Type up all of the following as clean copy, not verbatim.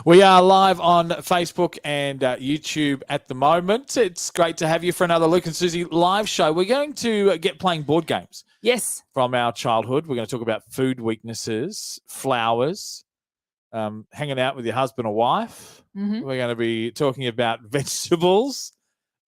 We are live on Facebook and YouTube at the moment. It's great to have you for another Luke and Susie live show. We're going to get playing board games. Yes. From our childhood. We're going to talk about food weaknesses, flowers, hanging out with your husband or wife. Mm-hmm. We're going to be talking about vegetables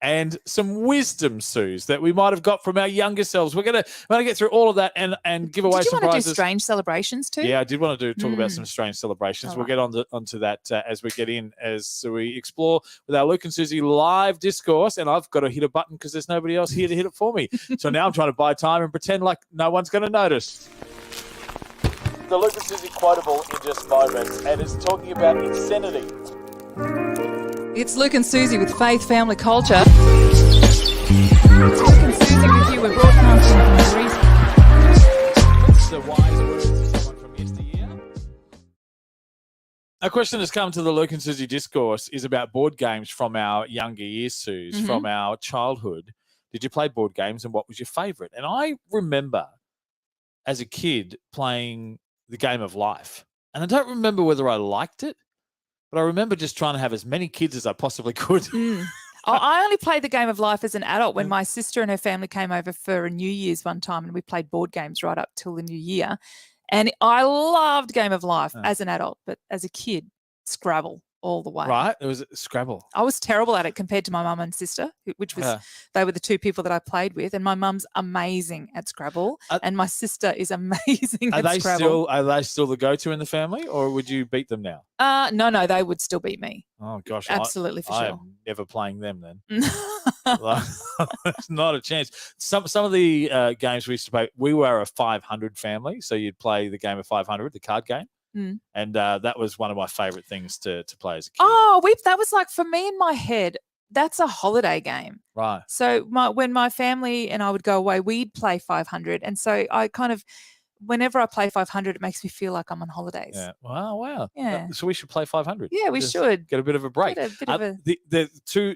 and some wisdom, Suze, that we might have got from our younger selves. We're going to get through all of that and give away some prizes. Did you want to do strange celebrations too? Yeah, I did want to talk about some strange celebrations. All We'll right. get onto that as we get in, as we explore with our Luke and Susie live discourse. And I've got to hit a button because there's nobody else here to hit it for me. So now I'm trying to buy time and pretend like no one's going to notice. The Luke and Susie quotable in just moments, and it's talking about insanity. It's Luke and Susie with Faith Family Culture. Luke and Susie with you. We're broadcasting from Greece. What's the wise words of someone from yesteryear? A question has come to the Luke and Susie discourse is about board games from our younger years, Suze, from our childhood. Did you play board games, and what was your favourite? And I remember as a kid playing the game of life. And I don't remember whether I liked it, but I remember just trying to have as many kids as I possibly could. I only played the game of life as an adult when my sister and her family came over for a New Year's one time, and we played board games right up till the New Year. And I loved Game of Life as an adult, but as a kid, Scrabble all the way. Right? It was Scrabble. I was terrible at it compared to my mum and sister, which was they were the two people that I played with. And my mum's amazing at Scrabble, and my sister is amazing at Scrabble. Are they still the go-to in the family, or would you beat them now? No, they would still beat me. Oh gosh, absolutely for I sure. am never playing them then. It's not a chance. Some of the games we used to play, we were a 500 family, so you'd play the game of 500, the card game. And that was one of my favourite things to play as a kid. Oh, that was like, for me in my head, that's a holiday game. Right. So when my family and I would go away, we'd play 500. And so I kind of, whenever I play 500, it makes me feel like I'm on holidays. Yeah. Wow. Yeah. So we should play 500. Yeah, we should. Get a bit of a break. The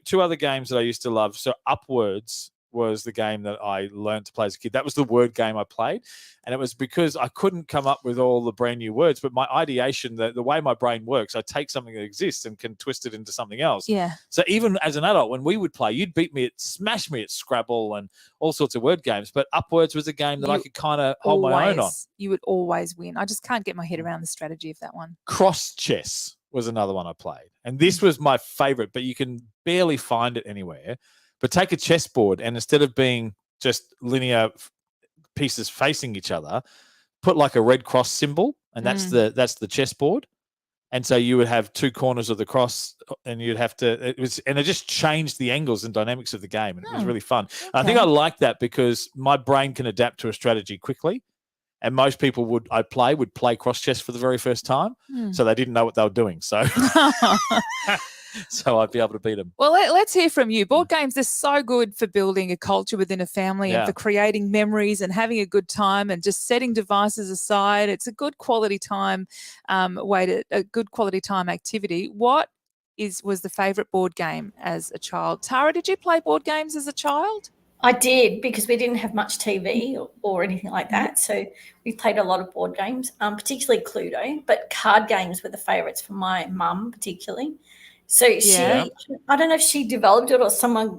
two other games that I used to love, so Upwards was the game that I learned to play as a kid. That was the word game I played. And it was because I couldn't come up with all the brand new words, but my ideation, the way my brain works, I take something that exists and can twist it into something else. Yeah. So even as an adult, when we would play, you'd smash me at Scrabble and all sorts of word games. But Upwards was a game that I could kind of hold my own on. You would always win. I just can't get my head around the strategy of that one. Cross chess was another one I played. And this was my favorite, but you can barely find it anywhere. But take a chessboard, and instead of being just linear pieces facing each other, put like a red cross symbol, and that's the chessboard. And so you would have two corners of the cross, and you'd have to. It just changed the angles and dynamics of the game, and it was really fun. Okay. I think I liked that because my brain can adapt to a strategy quickly, and most people would play cross chess for the very first time, so they didn't know what they were doing. So. So I'd be able to beat them. Well, let's hear from you. Board games are so good for building a culture within a family and for creating memories and having a good time and just setting devices aside. It's a good quality time a good quality time activity. What was the favourite board game as a child? Tara, did you play board games as a child? I did, because we didn't have much TV or anything like that. So we played a lot of board games, particularly Cluedo, but card games were the favourites for my mum particularly. So she, I don't know if she developed it or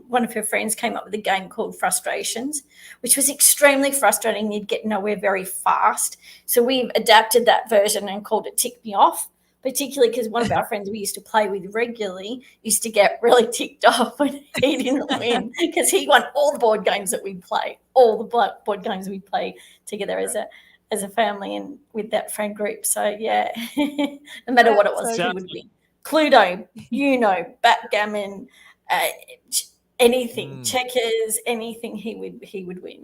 one of her friends came up with a game called Frustrations, which was extremely frustrating. You'd get nowhere very fast. So we've adapted that version and called it Tick Me Off, particularly because one of our friends we used to play with regularly used to get really ticked off when he didn't win, because he won all the board games that we'd play, all the board games we play together as a family and with that friend group. So, yeah, no matter what it was, he would win. Cluedo, backgammon, anything, checkers, anything, he would win.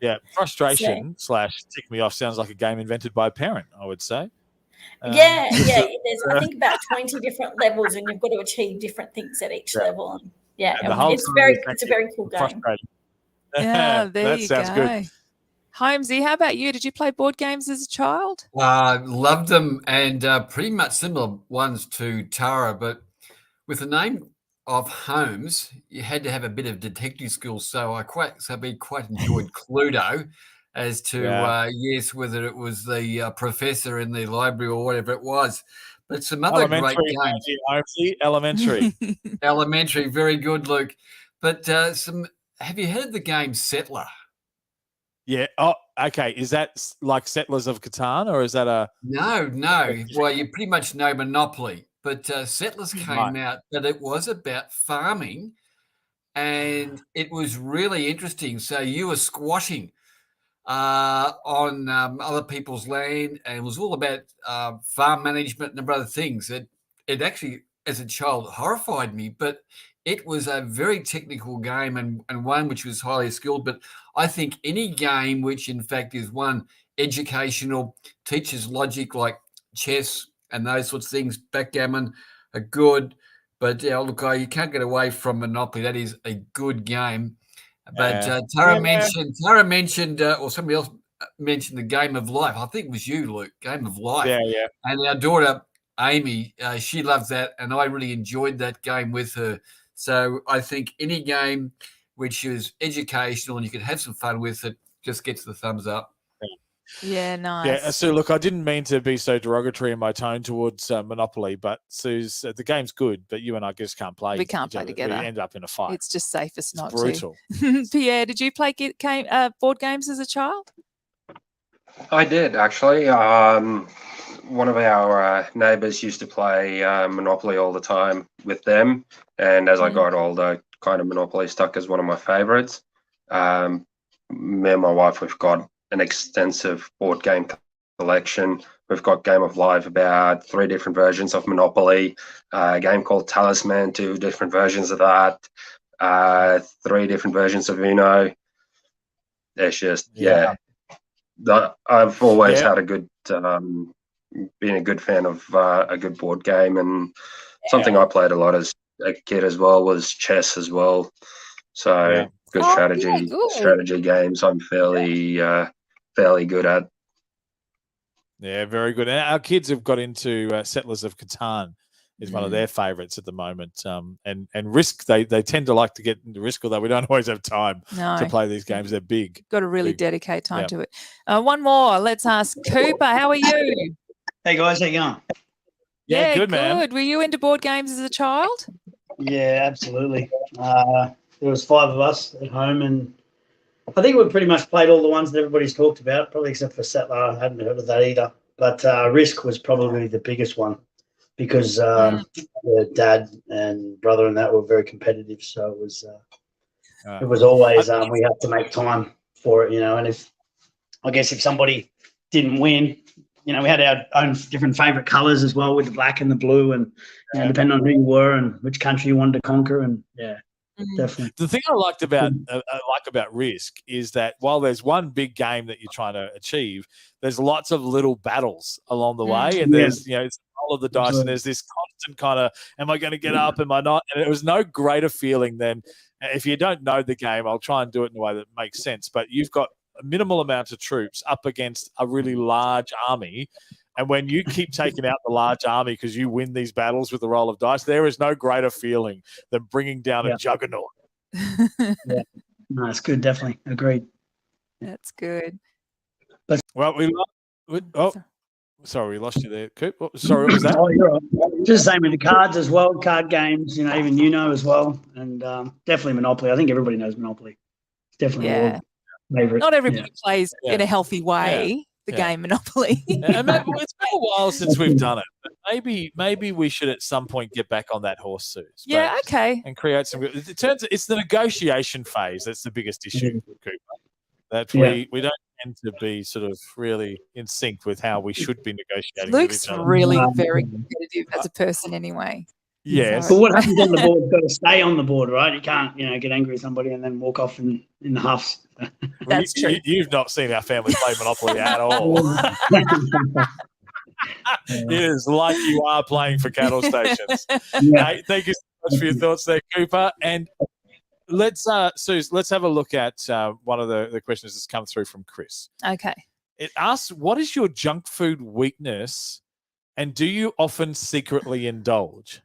Yeah, Frustration / Tick Me Off sounds like a game invented by a parent, I would say. There's I think about 20 different levels, and you've got to achieve different things at each level. And it's a very cool game. Yeah, there you sounds go. Good. Holmesy, how about you? Did you play board games as a child? Loved them, and pretty much similar ones to Tara, but with the name of Holmes, you had to have a bit of detective skills. So I quite enjoyed Cluedo, as to yes, whether it was the professor in the library or whatever it was. But some other great games. Elementary. Elementary, very good, Luke. But have you heard the game Settler? Yeah. Oh, okay. Is that like Settlers of Catan, or is that a... No. Well, you pretty much know Monopoly, but Settlers came out, but it was about farming, and it was really interesting. So you were squatting on other people's land, and it was all about farm management and a number of other things. It actually, as a child, horrified me, but it was a very technical game and one which was highly skilled. But I think any game which, in fact, is one educational, teaches logic like chess and those sorts of things, backgammon, are good. But look, you can't get away from Monopoly. That is a good game. But Tara mentioned, or somebody else mentioned the Game of Life. I think it was you, Luke, Game of Life. Yeah. And our daughter, Amy, she loves that, and I really enjoyed that game with her. So I think any game which is educational and you can have some fun with it just gets the thumbs up. Yeah, nice. Yeah, so look, I didn't mean to be so derogatory in my tone towards Monopoly, but Suze, the game's good, but you and I just can't play. We can't play together. We end up in a fight. It's just safest not brutal. to. Pierre, did you play board games as a child? I did, actually. One of our neighbours used to play Monopoly all the time with them, and as I got older, kind of Monopoly stuck as one of my favourites. Me and my wife, we've got an extensive board game collection. We've got Game of Life, about 3 different versions of Monopoly, a game called Talisman, 2 different versions of that, 3 different versions of Uno. It's just, I've always had a good, been a good fan of a good board game, and something I played a lot as a kid as well was chess as well. So good strategy games I'm fairly good at. Yeah, very good. And our kids have got into Settlers of Catan is one of their favourites at the moment. And Risk, they tend to like to get into Risk, although we don't always have time to play these games. They're big. Got to really dedicate time to it. One more. Let's ask Cooper. How are you? Hey, guys. How you going? Yeah, good, man. Were you into board games as a child? Yeah, absolutely. There was 5 of us at home, and I think we pretty much played all the ones that everybody's talked about, probably except for Settler. I hadn't heard of that either. But Risk was probably the biggest one because the dad and brother and that were very competitive. So it was always we had to make time for it, and if somebody didn't win, we had our own different favourite colours as well, with the black and the blue, and depending on who you were and which country you wanted to conquer, and definitely. The thing I liked about Risk is that while there's one big game that you're trying to achieve, there's lots of little battles along the way, and there's it's the roll of the dice, and there's this constant kind of, am I going to get up? Am I not? And it was no greater feeling than, if you don't know the game, I'll try and do it in a way that makes sense. But you've got a minimal amount of troops up against a really large army. And when you keep taking out the large army because you win these battles with the roll of dice, there is no greater feeling than bringing down a juggernaut. No, it's good. Definitely. Agreed. That's good. Well, sorry, we lost you there, Coop. Sorry, what was that? You're right. Just the same with the cards as well, card games, even as well. And definitely Monopoly. I think everybody knows Monopoly. It's definitely a favorite. Not everybody plays in a healthy way. The game Monopoly. And it's been a while since we've done it. But maybe we should at some point get back on that horse, Suze. Yeah, okay. And create some. It turns. It's the negotiation phase that's the biggest issue, Cooper. That we don't tend to be sort of really in sync with how we should be negotiating. Luke's really very competitive as a person, anyway. Yes. But what happens on the board has got to stay on the board, right? You can't, get angry at somebody and then walk off in the huffs. That's true. You've not seen our family play Monopoly at all. It is like you are playing for cattle stations. Hey, thank you so much for your thoughts there, Cooper. And let's, Suze, let's have a look at one of the questions that's come through from Chris. Okay. It asks, what is your junk food weakness, and do you often secretly indulge?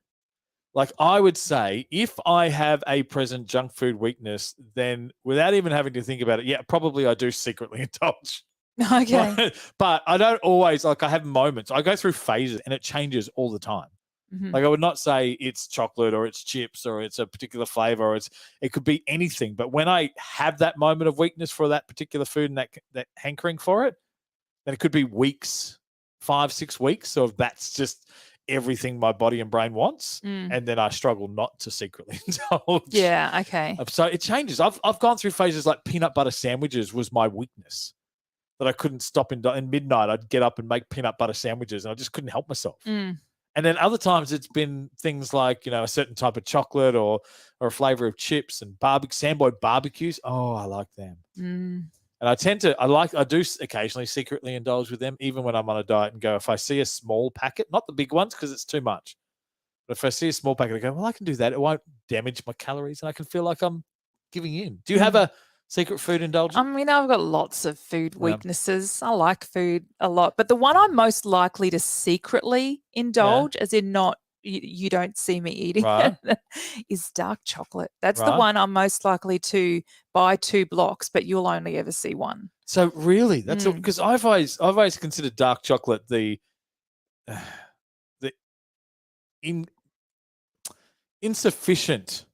Like I would say, if I have a present junk food weakness, then without even having to think about it, yeah, probably I do secretly indulge. Okay. But I don't always, like I have moments. I go through phases and it changes all the time. Mhm. Like I would not say it's chocolate or it's chips or it's a particular flavor or it could be anything. But when I have that moment of weakness for that particular food and that hankering for it, then it could be weeks, 5-6 weeks of that's just everything my body and brain wants, and then I struggle not to secretly indulge. Yeah, okay. So it changes. I've gone through phases like peanut butter sandwiches was my weakness, that I couldn't stop in midnight. I'd get up and make peanut butter sandwiches, and I just couldn't help myself. And then other times it's been things like, a certain type of chocolate or a flavor of chips and Samboy barbecues. Oh, I like them. And I do occasionally secretly indulge with them, even when I'm on a diet, and go, if I see a small packet, not the big ones because it's too much, but if I see a small packet, I go, well, I can do that. It won't damage my calories and I can feel like I'm giving in. Do you have a secret food indulgence? I mean, I've got lots of food weaknesses. I like food a lot, but the one I'm most likely to secretly indulge, as in not, you don't see me eating it, is dark chocolate. That's the one I'm most likely to buy 2 blocks, but you'll only ever see one. So really, that's because I've always considered dark chocolate the insufficient,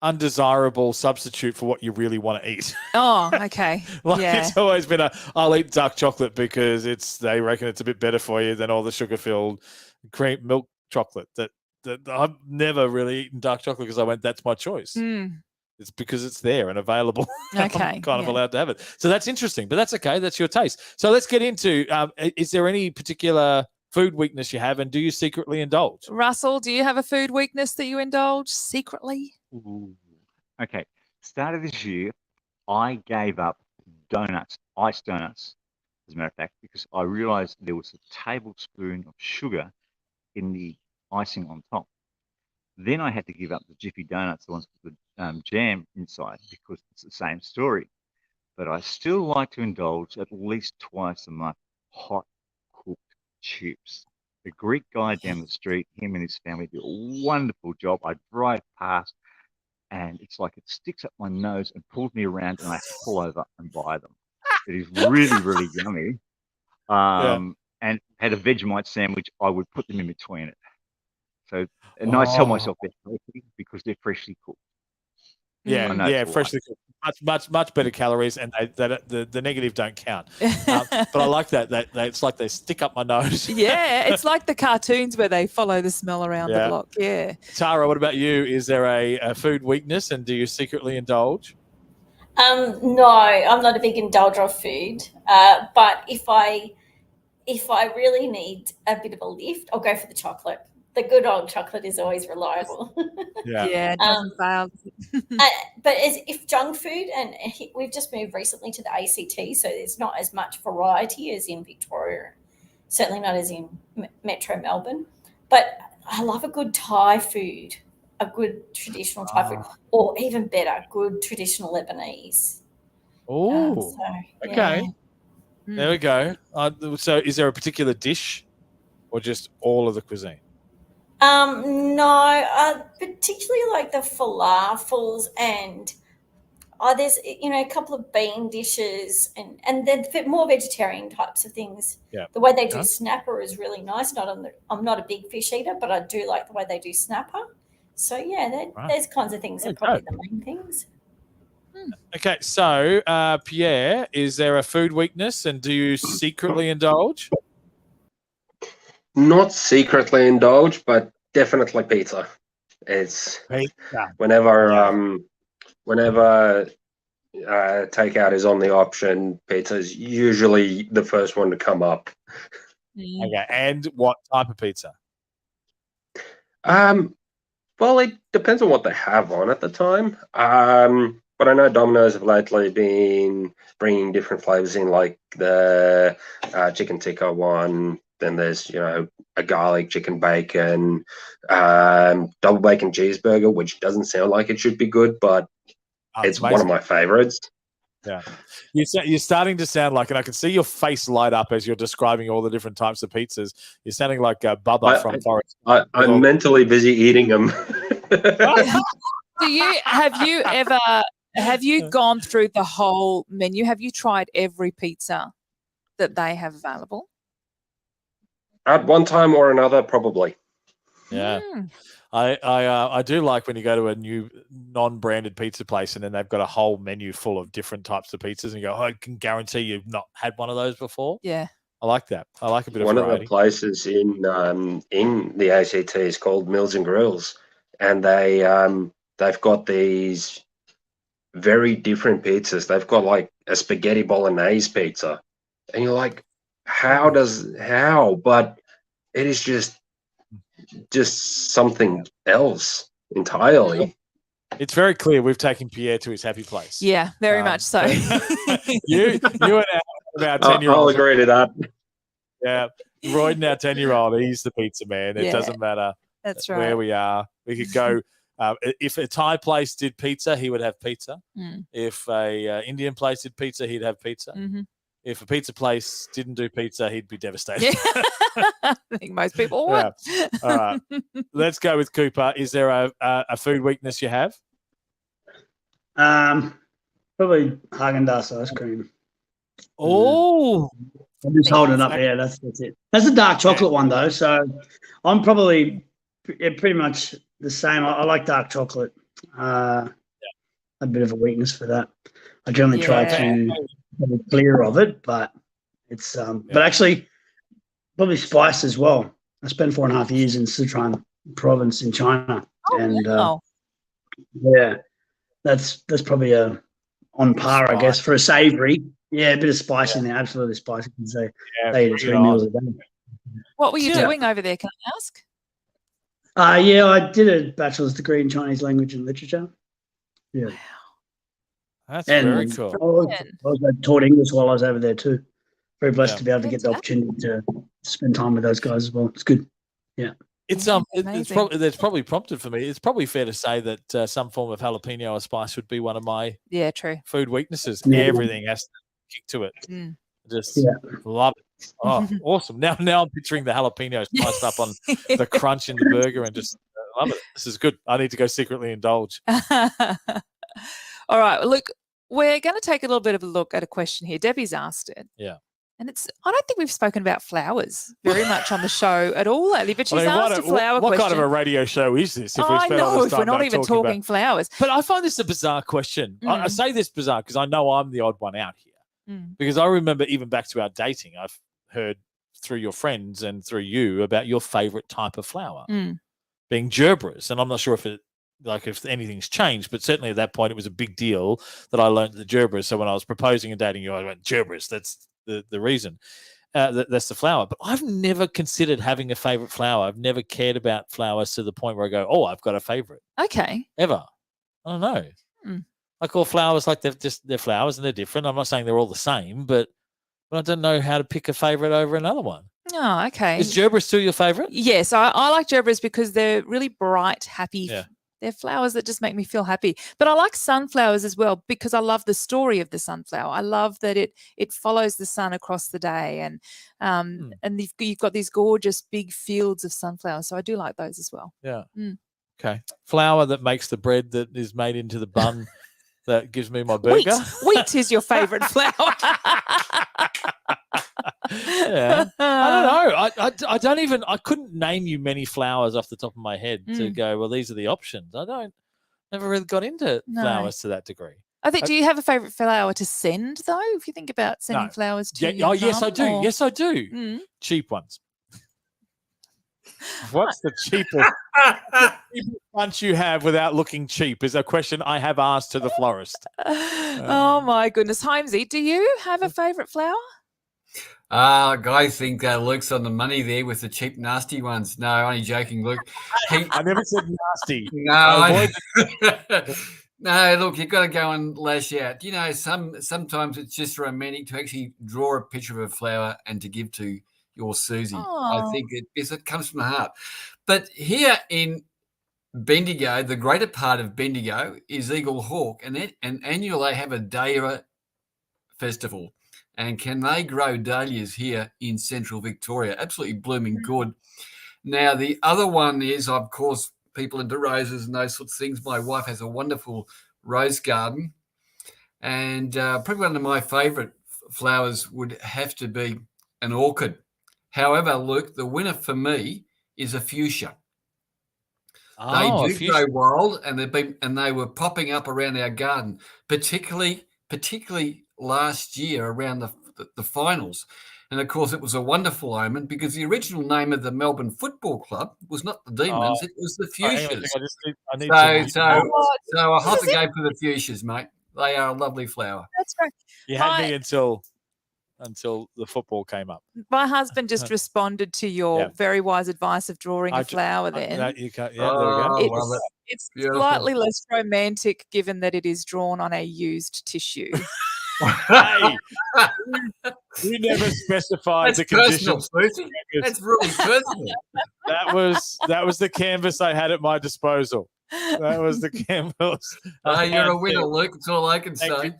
undesirable substitute for what you really want to eat. Oh, okay. It's always been I'll eat dark chocolate because they reckon it's a bit better for you than all the sugar-filled cream milk chocolate. That I've never really eaten dark chocolate because I went, that's my choice. It's because it's there and available. Okay. I'm kind of allowed to have it. So that's interesting, but that's okay. That's your taste. So let's get into, is there any particular food weakness you have, and do you secretly indulge? Russell, do you have a food weakness that you indulge secretly? Ooh. Okay. Start of this year, I gave up donuts, iced donuts, as a matter of fact, because I realized there was a tablespoon of sugar in the icing on top. Then I had to give up the Jiffy Donuts, the ones with the jam inside, because it's the same story. But I still like to indulge at least twice a month hot cooked chips. The Greek guy down the street, him and his family do a wonderful job. I drive past and it's like it sticks up my nose and pulls me around and I have to pull over and buy them. It is really, really yummy. And had a Vegemite sandwich, I would put them in between it. So, and I tell myself they're healthy because they're freshly cooked. Freshly cooked. Much better calories, and the negative don't count. But I like that it's like they stick up my nose. Yeah, it's like the cartoons where they follow the smell around the block. Yeah. Tara, what about you? Is there a food weakness, and do you secretly indulge? No, I'm not a big indulger of food. But if I really need a bit of a lift, I'll go for the chocolate. The good old chocolate is always reliable. It doesn't fail. But if junk food, and we've just moved recently to the ACT, so there's not as much variety as in Victoria, certainly not as in Metro Melbourne. But I love a good Thai food, a good traditional Thai food, or even better, good traditional Lebanese. Oh, okay. There we go. So is there a particular dish or just all of the cuisine? No, particularly like the falafels and there's a couple of bean dishes and then more vegetarian types of things. Yeah. The way they do snapper is really nice. I'm not a big fish eater, but I do like the way they do snapper. So those kinds of things are probably the main things. Okay, so Pierre, is there a food weakness, and do you secretly indulge? Not secretly indulge, but definitely pizza. It's whenever takeout is on the option, pizza is usually the first one to come up. Okay, and what type of pizza? Well, it depends on what they have on at the time. But I know Domino's have lately been bringing different flavors in, like the chicken tikka one. Then there's, a garlic chicken bacon, double bacon cheeseburger, which doesn't sound like it should be good, but it's one of my favorites. Yeah. You're starting to sound like, and I can see your face light up as you're describing all the different types of pizzas. You're sounding like Bubba from Forrest. I'm mentally busy eating them. Have you gone through the whole menu? Have you tried every pizza that they have available? At one time or another, probably. Yeah. I do like when you go to a new non-branded pizza place and then they've got a whole menu full of different types of pizzas and you go, I can guarantee you've not had one of those before. Yeah. I like that. I like a bit One of of variety. the places in the ACT is called Mills and Grills, and they've got these very different pizzas. They've got like a spaghetti bolognese pizza, and you're like, how? But it is just something else entirely. It's very clear we've taken Pierre to his happy place. Yeah, very much so. you and our 10-year-old. I'll agree to that. Yeah, Roy and our 10-year-old, he's the pizza man. It doesn't matter That's right. where we are. We could go. If a Thai place did pizza, he would have pizza. If a Indian place did pizza, he'd have pizza. If a pizza place didn't do pizza, he'd be devastated. I think most people would. Yeah. All right, let's go with Cooper. Is there a food weakness you have? Probably Haagen-Dazs ice cream. Oh, I'm just holding it up. Yeah, that's it. That's a dark chocolate one though, so I'm probably pretty much the same. I like dark chocolate. A bit of a weakness for that. I generally try to be clear of it, but it's but actually probably spice as well. I spent 4.5 years in Sichuan province in China, that's probably on par, I guess, for a savoury. Yeah, a bit of spice in there, absolutely spicy. They eat 3 meals a day. What were you doing over there, can I ask? I did a bachelor's degree in Chinese language and literature. Yeah. Wow. That's very cool. I taught English while I was over there too. Very blessed to be able to get the opportunity to spend time with those guys as well. It's good. Yeah. It's probably prompted for me. It's probably fair to say that some form of jalapeno or spice would be one of my food weaknesses. Yeah. Everything has to kick to it. Just love it. Oh, awesome. Now I'm picturing the jalapeno spiced up on the crunch in the burger and just love it. This is good. I need to go secretly indulge. All right. Look, we're going to take a little bit of a look at a question here. Debbie's asked it. Yeah. And I don't think we've spoken about flowers very much on the show at all lately, but she's asked a flower question. What kind of a radio show is this? If I know, if we're not even talking flowers. But I find this a bizarre question. I say this bizarre because I know I'm the odd one out here. Because I remember even back to our dating, I've heard through your friends and through you about your favourite type of flower being gerbera. And I'm not sure if anything's changed, but certainly at that point it was a big deal that I learned the gerbera. So when I was proposing and dating you, I went, gerberas, that's the reason. That's the flower. But I've never considered having a favourite flower. I've never cared about flowers to the point where I go, oh, I've got a favourite. Okay. Ever. I don't know. I call flowers like they're flowers and they're different. I'm not saying they're all the same, but I don't know how to pick a favourite over another one. Oh, okay. Is gerbera still your favourite? Yes, I like gerberas because they're really bright, happy. Yeah. They're flowers that just make me feel happy. But I like sunflowers as well because I love the story of the sunflower. I love that it follows the sun across the day, and you've got these gorgeous big fields of sunflowers. So I do like those as well. Yeah. Okay. Flour that makes the bread that is made into the bun that gives me my burger. Wheat is your favourite flour. Yeah. I don't know. I couldn't name you many flowers off the top of my head to go, well, these are the options. Never really got into flowers to that degree. Do you have a favourite flower to send though? If you think about sending flowers to your yes, mum, I do. Yes, I do. Cheap ones. What's the cheapest bunch you have without looking cheap is a question I have asked to the florist. Oh my goodness. Himesy, do you have a favourite flower? I think Luke's on the money there with the cheap, nasty ones. No, only joking, Luke. I never said nasty. No, no. Look, you've got to go and lash out. You know, sometimes it's just romantic to actually draw a picture of a flower and to give to your Susie. Aww. I think it comes from the heart. But here in Bendigo, the greater part of Bendigo is Eagle Hawk, and annually they have a day festival. And can they grow dahlias here in central Victoria? Absolutely blooming good. Now, the other one is, of course, people into roses and those sorts of things. My wife has a wonderful rose garden. And probably one of my favourite flowers would have to be an orchid. However, Luke, the winner for me is a fuchsia. They do grow wild, and they were popping up around our garden, particularly last year around the finals. And of course, it was a wonderful omen because the original name of the Melbourne Football Club was not the Demons; it was the Fuchsias. So I have to go for the fuchsias, mate. They are a lovely flower. That's right. You had me until the football came up. My husband just responded to your very wise advice of drawing a flower then. There we go. It's slightly less romantic given that it is drawn on a used tissue. Hey, you never specified the conditions. That's really personal. That was the canvas I had at my disposal. That was the canvas. You're a winner, Luke. That's all I can say.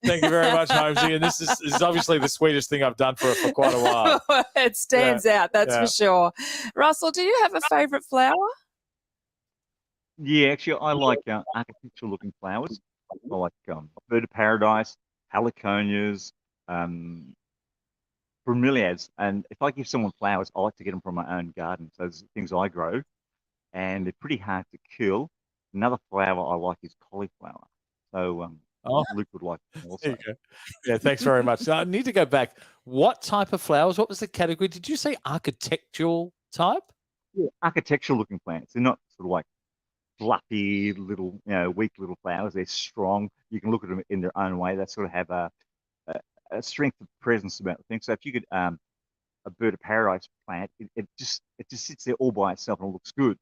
Thank you very much, Holmesy. And this is obviously the sweetest thing I've done for quite a while. It stands out, that's for sure. Russell, do you have a favourite flower? Yeah, actually, I like architectural-looking flowers. I like bird of paradise, heliconias, bromeliads. And if I give someone flowers, I like to get them from my own garden. So those are things I grow, and they're pretty hard to kill. Another flower I like is cauliflower. So Luke would like them also. Yeah, thanks very much. I need to go back. What type of flowers? What was the category? Did you say architectural type? Yeah, architectural-looking plants. They're not sort of like fluffy little, weak little flowers. They're strong. You can look at them in their own way. They sort of have a strength of presence about the thing. So if you could a bird of paradise plant, it just sits there all by itself and it looks good.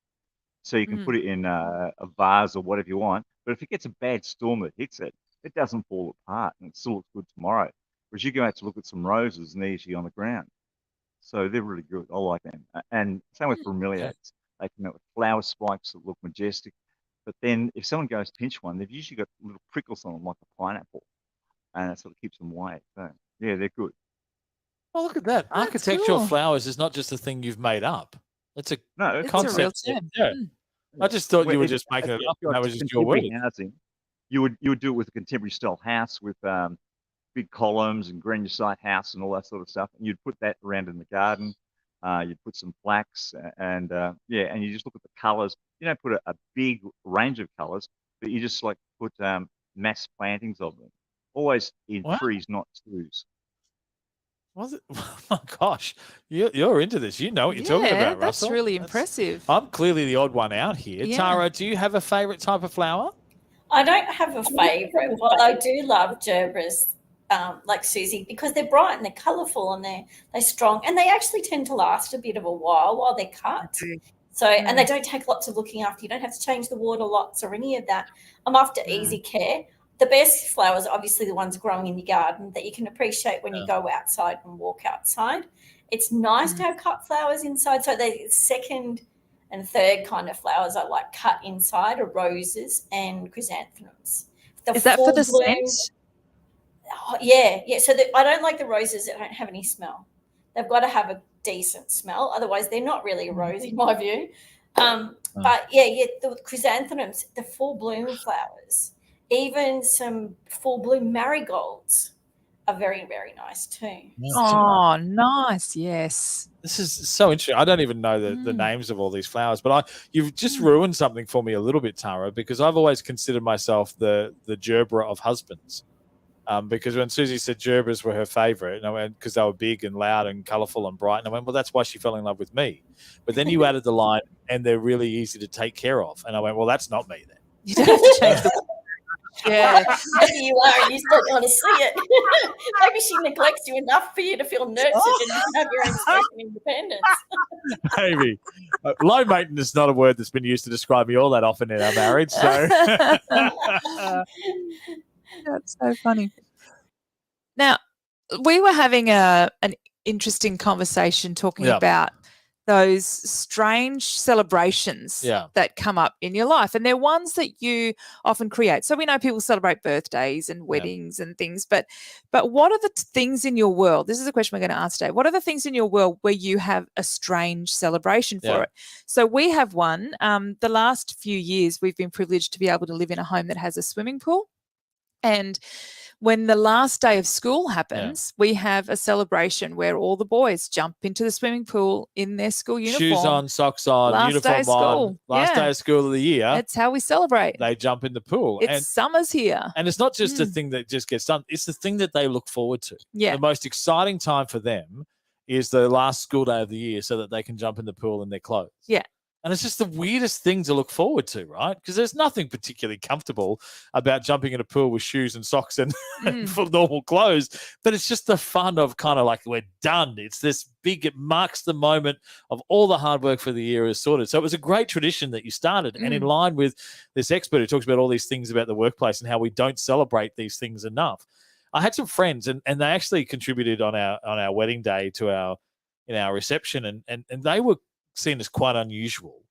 So you can put it in a vase or whatever you want. But if it gets a bad storm that hits it, it doesn't fall apart and it still looks good tomorrow. Whereas you go out to look at some roses and they're usually on the ground. So they're really good. I like them. And same with bromeliads. They come out with flower spikes that look majestic. But then if someone goes to pinch one, they've usually got little prickles on them like a pineapple. And that sort of keeps them away. So, yeah, they're good. Oh, look at that. That's Architectural cool. flowers is not just a thing you've made up. It's a It's concept. a real term. Yeah. I just thought you were just making it up. That was just your word. Housing, you would do it with a contemporary style house with big columns and granite house and all that sort of stuff. And you'd put that around in the garden. You'd put some flax and you just look at the colours. You don't put a big range of colours, but you just like put mass plantings of them. Always in trees, not twos. Was it? Oh my gosh, you're into this. You know what you're talking about, Russell. That's really impressive. I'm clearly the odd one out here. Yeah. Tara, do you have a favourite type of flower? I don't have a favourite, but I do love gerbers, like Susie, because they're bright and they're colourful and they're strong, and they actually tend to last a bit of a while they're cut. So, and they don't take lots of looking after. You don't have to change the water lots or any of that. I'm after easy care. The best flowers are obviously the ones growing in your garden that you can appreciate when you go outside and walk outside. It's nice to have cut flowers inside. So the second and third kind of flowers I like cut inside are roses and chrysanthemums. Is that for the scent? Oh, yeah. So I don't like the roses that don't have any smell. They've got to have a decent smell. Otherwise, they're not really a rose in my view. But the chrysanthemums, the full bloom flowers, even some full bloom marigolds are very, very nice too. Oh, nice. Yes. This is so interesting. I don't even know the names of all these flowers, but you've just ruined something for me a little bit, Tara, because I've always considered myself the gerbera of husbands. Because when Susie said gerbers were her favourite, and I went, because they were big and loud and colourful and bright, and I went, well, that's why she fell in love with me. But then you added the line, and they're really easy to take care of. And I went, well, that's not me then. You don't have to change the Yeah, maybe you are and you just don't want to see it. Maybe she neglects you enough for you to feel nurtured and you have your own space and independence. Maybe. Low maintenance is not a word that's been used to describe me all that often in our marriage. So that's so funny. Now, we were having an interesting conversation talking about those strange celebrations that come up in your life. And they're ones that you often create. So we know people celebrate birthdays and weddings and things, but what are the things in your world? This is a question we're going to ask today. What are the things in your world where you have a strange celebration for it? So we have one. The last few years, we've been privileged to be able to live in a home that has a swimming pool. And when the last day of school happens, we have a celebration where all the boys jump into the swimming pool in their school uniform. Shoes on, socks on, uniform on. Last day of school of the year. That's how we celebrate. They jump in the pool. Summer's here. And it's not just a thing that just gets done. It's the thing that they look forward to. Yeah. The most exciting time for them is the last school day of the year so that they can jump in the pool in their clothes. Yeah. And it's just the weirdest thing to look forward to, right? Because there's nothing particularly comfortable about jumping in a pool with shoes and socks and full normal clothes. But it's just the fun of kind of like, we're done. It's this big, it marks the moment of all the hard work for the year is sorted. So it was a great tradition that you started. And in line with this expert who talks about all these things about the workplace and how we don't celebrate these things enough. I had some friends and they actually contributed on our wedding day to our reception and they were seen as quite unusual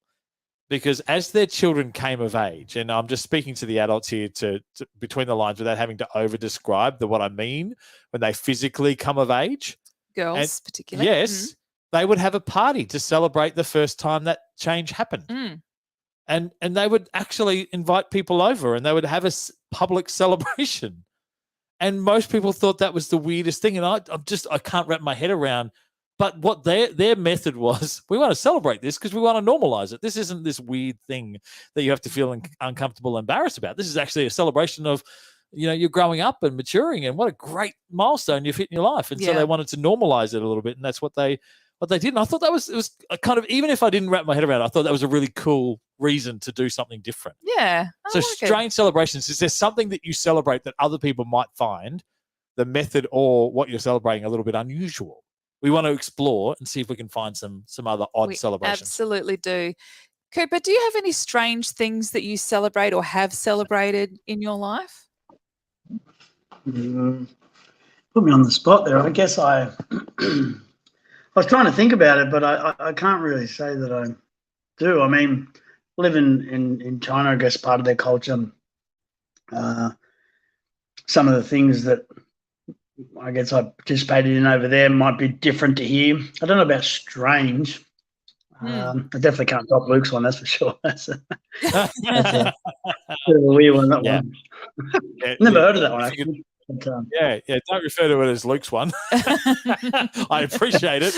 because as their children came of age, and I'm just speaking to the adults here to between the lines without having to over describe what I mean when they physically come of age, girls particularly, yes, they would have a party to celebrate the first time that change happened. And they would actually invite people over and they would have a public celebration. And most people thought that was the weirdest thing. And I can't wrap my head around. But what their method was, we want to celebrate this because we want to normalize it. This isn't this weird thing that you have to feel uncomfortable, embarrassed about. This is actually a celebration of, you're growing up and maturing, and what a great milestone you've hit in your life. And so they wanted to normalize it a little bit, and that's what they did. And I thought it was a kind of, even if I didn't wrap my head around it, I thought that was a really cool reason to do something different. Yeah. So strange celebrations. Is there something that you celebrate that other people might find the method or what you're celebrating a little bit unusual? We want to explore and see if we can find some other odd celebrations. Absolutely do. Cooper, do you have any strange things that you celebrate or have celebrated in your life? Put me on the spot there. I guess I was trying to think about it, but I can't really say that I do. I mean, living in China, I guess part of their culture, some of the things that I guess I participated in over there might be different to here. I don't know about strange. I definitely can't top Luke's one, that's for sure. That's a bit of a weird one, that one. Never heard of that one, actually. But, don't refer to it as Luke's one. I appreciate it,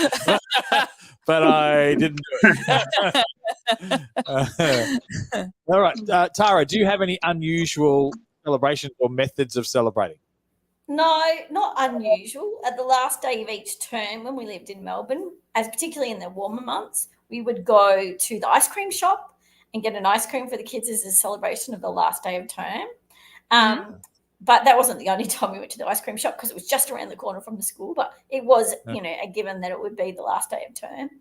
but I didn't do it. All right, Tara, do you have any unusual celebrations or methods of celebrating? No, not unusual. At the last day of each term when we lived in Melbourne, as particularly in the warmer months, we would go to the ice cream shop and get an ice cream for the kids as a celebration of the last day of term. But that wasn't the only time we went to the ice cream shop because it was just around the corner from the school. But it was, a given that it would be the last day of term.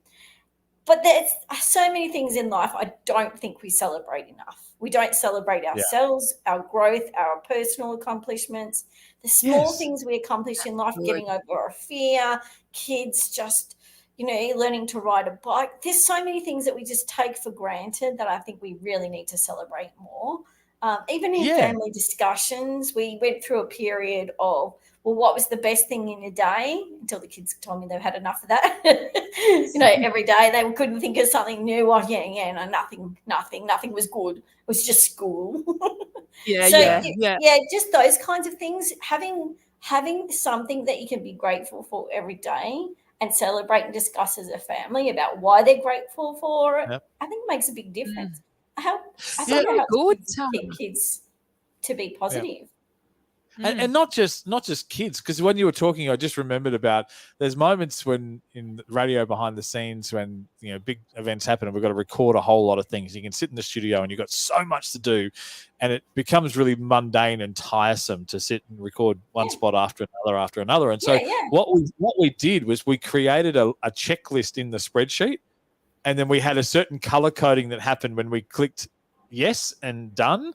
But there's so many things in life I don't think we celebrate enough. We don't celebrate ourselves, our growth, our personal accomplishments, the small things we accomplish in life, getting over a fear, kids just, learning to ride a bike. There's so many things that we just take for granted that I think we really need to celebrate more. Even in family discussions, we went through a period of, what was the best thing in your day? Until the kids told me they've had enough of that. Every day they couldn't think of something new. Nothing was good. It was just school. Just those kinds of things. Having something that you can be grateful for every day and celebrate and discuss as a family about why they're grateful for it, I think makes a big difference. I think it helps kids to be positive. And not just kids, because when you were talking, I just remembered about there's moments when in radio behind the scenes when big events happen and we've got to record a whole lot of things. You can sit in the studio and you've got so much to do, and it becomes really mundane and tiresome to sit and record one spot after another. And so what we did was we created a checklist in the spreadsheet, and then we had a certain color coding that happened when we clicked yes and done.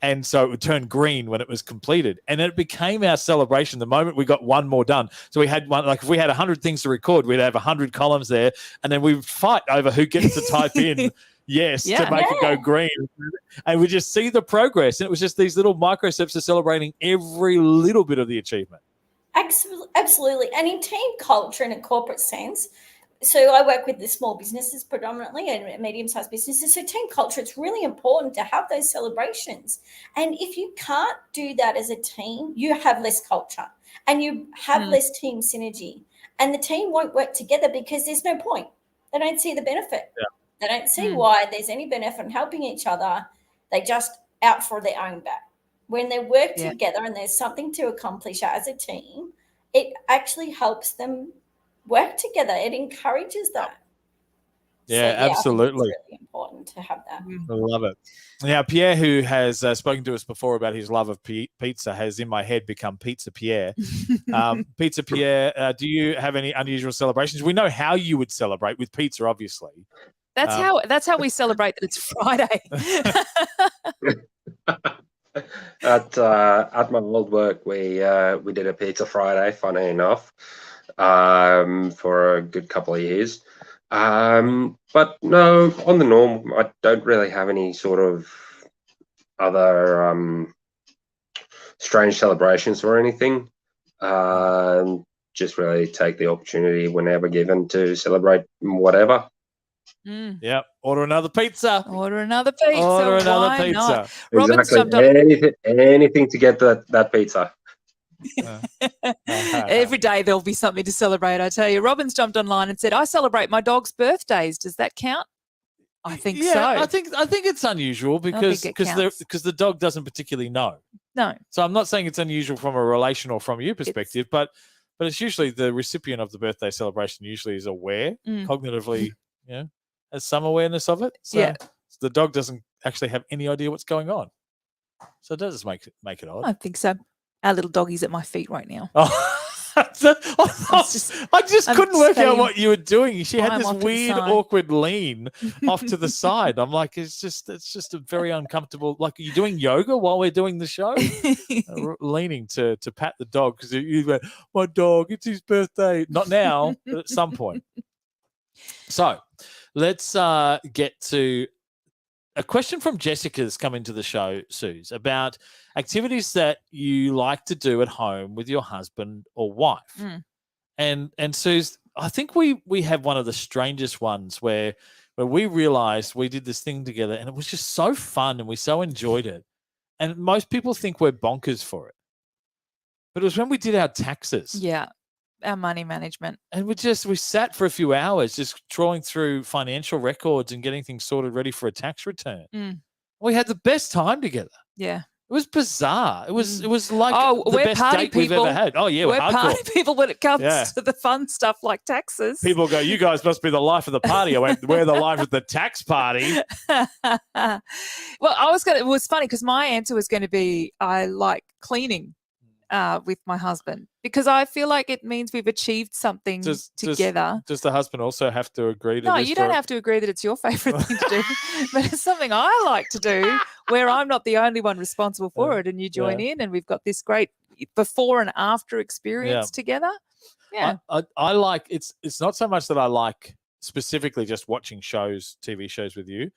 And so it would turn green when it was completed. And it became our celebration the moment we got one more done. So we had one, like if we had 100 things to record, we'd have 100 columns there. And then we would fight over who gets to type in yes to make it go green. And we just see the progress. And it was just these little micro steps of celebrating every little bit of the achievement. Absolutely. And in team culture in a corporate sense, so I work with the small businesses predominantly and medium-sized businesses. So team culture, it's really important to have those celebrations. And if you can't do that as a team, you have less culture and you have less team synergy. And the team won't work together because there's no point. They don't see the benefit. Yeah. They don't see why there's any benefit in helping each other. They just out for their own back. When they work together and there's something to accomplish as a team, it actually helps them work together. It encourages that. Yeah, so, absolutely. It's really important to have that. I love it. Now, Pierre, who has spoken to us before about his love of pizza, has in my head become Pizza Pierre. Pizza Pierre, do you have any unusual celebrations? We know how you would celebrate with pizza, obviously. That's how we celebrate that it's Friday. At my old work, we did a Pizza Friday, funny enough, for a good couple of years. But no, on the norm, I don't really have any sort of other strange celebrations or anything. Just really take the opportunity whenever given to celebrate whatever. Yeah, order another pizza. Order another pizza. Order another Why pizza. not? Robin's jumped on anything to get that pizza. Every day there'll be something to celebrate, I tell you. Robin's jumped online and said, I celebrate my dog's birthdays. Does that count? I think so. I think it's unusual because the dog doesn't particularly know. No. So I'm not saying it's unusual from a relation or from your perspective, but it's usually the recipient of the birthday celebration usually is aware, cognitively, has some awareness of it. So the dog doesn't actually have any idea what's going on. So it does make it odd. I think so. Our little doggy's at my feet right now. I just couldn't work out what you were doing. She had this weird, awkward lean off to the side. I'm like, it's just a very uncomfortable. Like, are you doing yoga while we're doing the show? Leaning to pat the dog because you went, my dog, it's his birthday. Not now, but at some point. So let's get to a question from Jessica's come into the show, Suze, about activities that you like to do at home with your husband or wife. And Suze, I think we have one of the strangest ones where we realized we did this thing together and it was just so fun and we so enjoyed it. And most people think we're bonkers for it. But it was when we did our taxes. Yeah. Our money management. And we sat for a few hours just trawling through financial records and getting things sorted ready for a tax return. We had the best time together. Yeah. It was bizarre. It was like the best date we've ever had. Oh, yeah, we're party people when it comes to the fun stuff like taxes. People go, you guys must be the life of the party. I went, we're the life of the tax party. Well, it was funny because my answer was going to be I like cleaning with my husband because I feel like it means we've achieved something together. Does the husband also have to agree to this? No, you don't have to agree that it's your favourite thing to do, but it's something I like to do where I'm not the only one responsible for it and you join in and we've got this great before and after experience together. Yeah. I like, it's not so much that I like specifically just watching TV shows with you.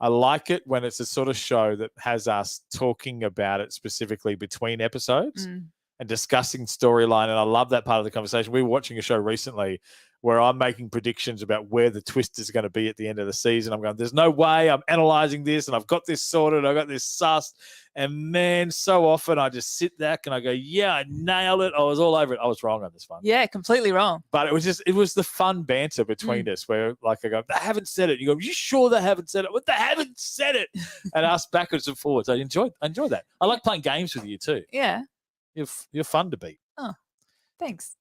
I like it when it's a sort of show that has us talking about it specifically between episodes and discussing storyline. And I love that part of the conversation. We were watching a show recently where I'm making predictions about where the twist is going to be at the end of the season. I'm going, there's no way. I'm analyzing this and I've got this sorted. I've got this sussed. And man, so often I just sit back and I go, yeah, I nailed it. I was all over it. I was wrong on this one. Yeah, completely wrong. But it was the fun banter between us where like I go, they haven't said it. You go, you sure they haven't said it? Well, they haven't said it. And us backwards and forwards. I enjoy that. I like playing games with you too. Yeah. You're fun to beat. Oh, thanks.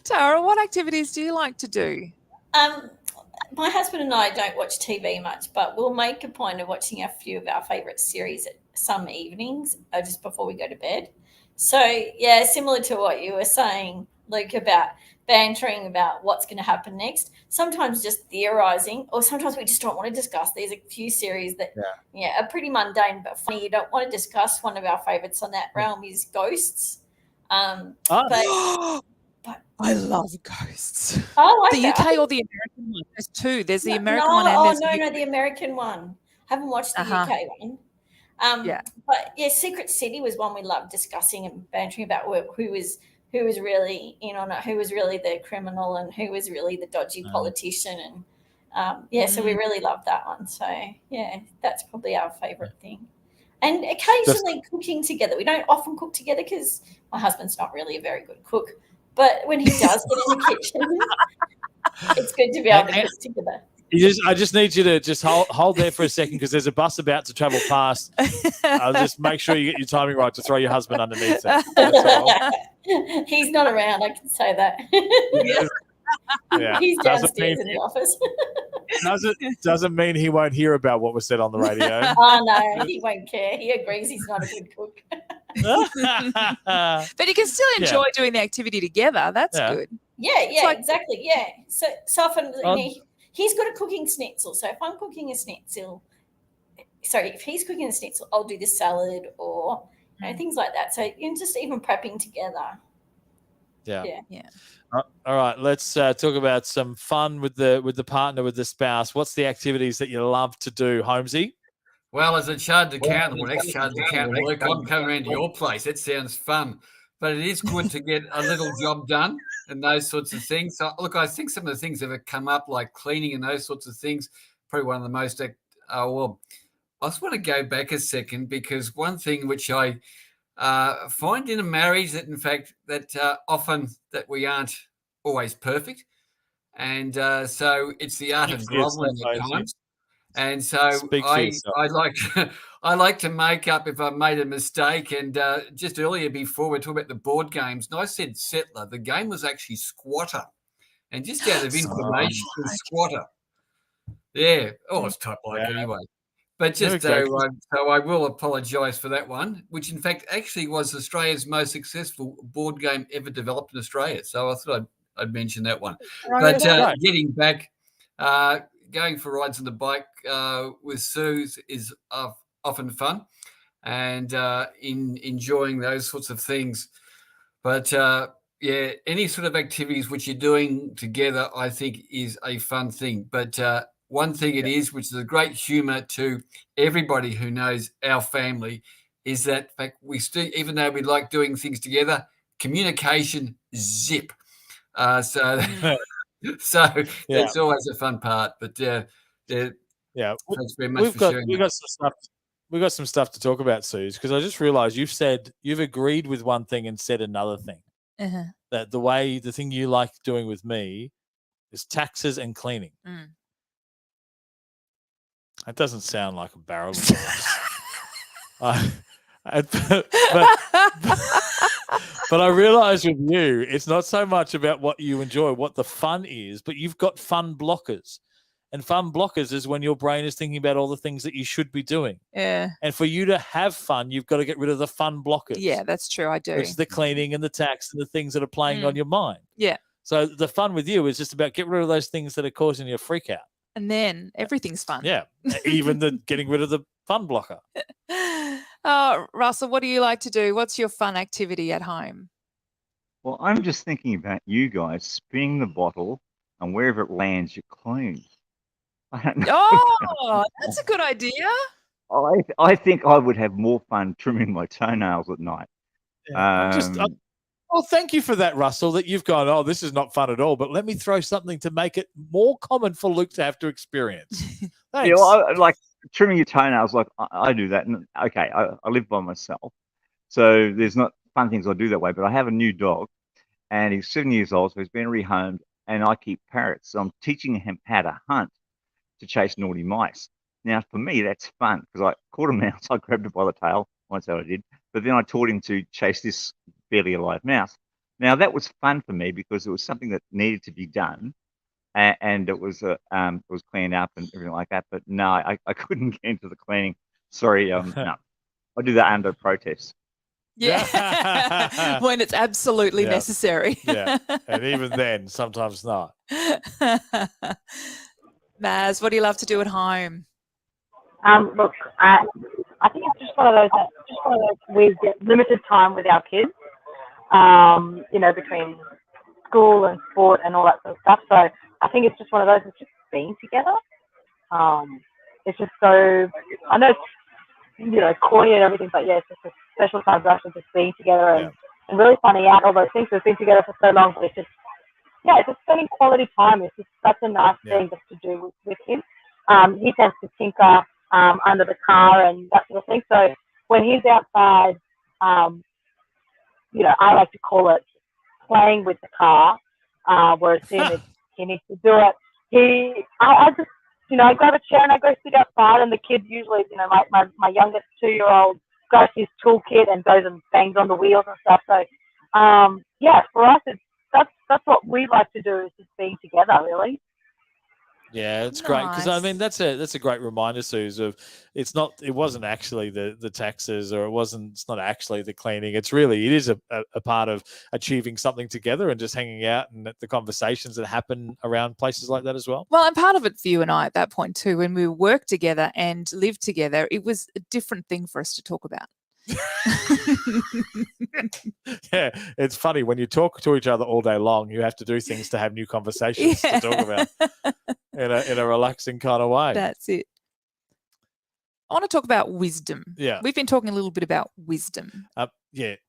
Tara, what activities do you like to do? My husband and I don't watch TV much, but we'll make a point of watching a few of our favourite series at some evenings just before we go to bed. So, yeah, similar to what you were saying, Luke, about bantering about what's going to happen next. Sometimes just theorizing, or sometimes we just don't want to discuss. There's a few series that are pretty mundane but funny. You don't want to discuss. One of our favorites on that realm is Ghosts. But I love Ghosts. I like the that. UK or the American one. There's two. There's the American no, one and there's the American one. Haven't watched the UK one. But yeah, Secret City was one we loved discussing and bantering about who was really in on it, who was really the criminal and who was really the dodgy politician. And so we really loved that one. So yeah, that's probably our favorite thing. And occasionally cooking together. We don't often cook together because my husband's not really a very good cook. But when he does get in the kitchen, it's good to be able to cook together. I just need you to just hold there for a second because there's a bus about to travel past. I'll just make sure you get your timing right to throw your husband underneath it. He's not around, I can say that. He's downstairs in the office. Doesn't mean he won't hear about what was said on the radio. Oh, no, he won't care. He agrees he's not a good cook. But you can still enjoy doing the activity together. That's good. Yeah, exactly. Yeah. So often he's good at cooking schnitzel. So if I'm cooking a schnitzel, if he's cooking a schnitzel, I'll do the salad or things like that. So just even prepping together. Yeah. All right, let's talk about some fun with the partner, with the spouse. What's the activities that you love to do, Holmesy? Well, as a chartered accountant or ex-chartered accountant, Luke, I'm coming around to your place. It sounds fun, but it is good to get a little job done and those sorts of things. So, look, I think some of the things that have come up, like cleaning and those sorts of things, probably one of the most. Well, I just want to go back a second because one thing which I find in a marriage that, in fact, that often that we aren't always perfect, and so it's the art of groveling at times. And so I like to make up if I've made a mistake. And just earlier before we talked about the board games, and I said Settler. The game was actually Squatter, and just out of information, Squatter. Yeah. Oh, it's type like anyway. But just so I will apologise for that one, which in fact actually was Australia's most successful board game ever developed in Australia. So I thought I'd mention that one. But getting back, going for rides on the bike with Sue is often fun, and in enjoying those sorts of things. But any sort of activities which you're doing together, I think, is a fun thing. But one thing it is, which is a great humour to everybody who knows our family, is that in fact we still, even though we like doing things together, communication zip. So it's always a fun part. But thanks very much for sharing. We've got some stuff to talk about, Suze, because I just realised you've agreed with one thing and said another thing. That the thing you like doing with me is taxes and cleaning. That doesn't sound like a barrel of laughs. But I realise with you, it's not so much about what you enjoy, what the fun is, but you've got fun blockers. And fun blockers is when your brain is thinking about all the things that you should be doing. Yeah. And for you to have fun, you've got to get rid of the fun blockers. Yeah, that's true. I do. It's the cleaning and the tax and the things that are playing on your mind. Yeah. So the fun with you is just about get rid of those things that are causing you a freak out. And then everything's fun. Yeah. Even the getting rid of the fun blocker. Russell, what do you like to do? What's your fun activity at home? Well, I'm just thinking about you guys spinning the bottle and wherever it lands, you clean. Oh, that's a good idea. I think I would have more fun trimming my toenails at night. Well, thank you for that, Russell, that you've gone, oh, this is not fun at all, but let me throw something to make it more common for Luke to have to experience. Thanks. Yeah, well, I like trimming your toenails, like I do that. And okay, I live by myself, so there's not fun things I do that way, but I have a new dog, and he's 7 years old, so he's been rehomed, and I keep parrots. So I'm teaching him how to hunt to chase naughty mice. Now, for me, that's fun, because I caught a mouse, I grabbed it by the tail, once I did, but then I taught him to chase this barely alive mouse. Now, that was fun for me because it was something that needed to be done, and it was cleaned up and everything like that. But no, I couldn't get into the cleaning. Sorry, no, I do that under protest. Yeah. When it's absolutely necessary. Yeah. And even then, sometimes not. Maz, what do you love to do at home? Look, I think it's just one of those we get limited time with our kids, between school and sport and all that sort of stuff. So I think it's just one of those, it's just being together. It's just so, I know it's, corny and everything, but yeah, it's just a special time for us to just being together and really finding out all those things. We've been together for so long, but it's just spending quality time. It's just such a nice thing just to do with him. He tends to tinker under the car and that sort of thing. So when he's outside, I like to call it playing with the car, whereas he needs to do it. I just, I grab a chair and I go sit outside, and the kids usually, my youngest 2-year-old grabs his toolkit and goes and bangs on the wheels and stuff. So, for us, that's what we like to do, is just being together, really. Yeah, it's great, because I mean that's a great reminder, Suze, of it wasn't actually the taxes, or it's not actually the cleaning. It is a part of achieving something together and just hanging out and the conversations that happen around places like that as well. Well, and part of it for you and I at that point too, when we worked together and lived together, it was a different thing for us to talk about. Yeah, it's funny when you talk to each other all day long, you have to do things to have new conversations to talk about in a relaxing kind of way. That's it. I want to talk about wisdom. Yeah, we've been talking a little bit about wisdom.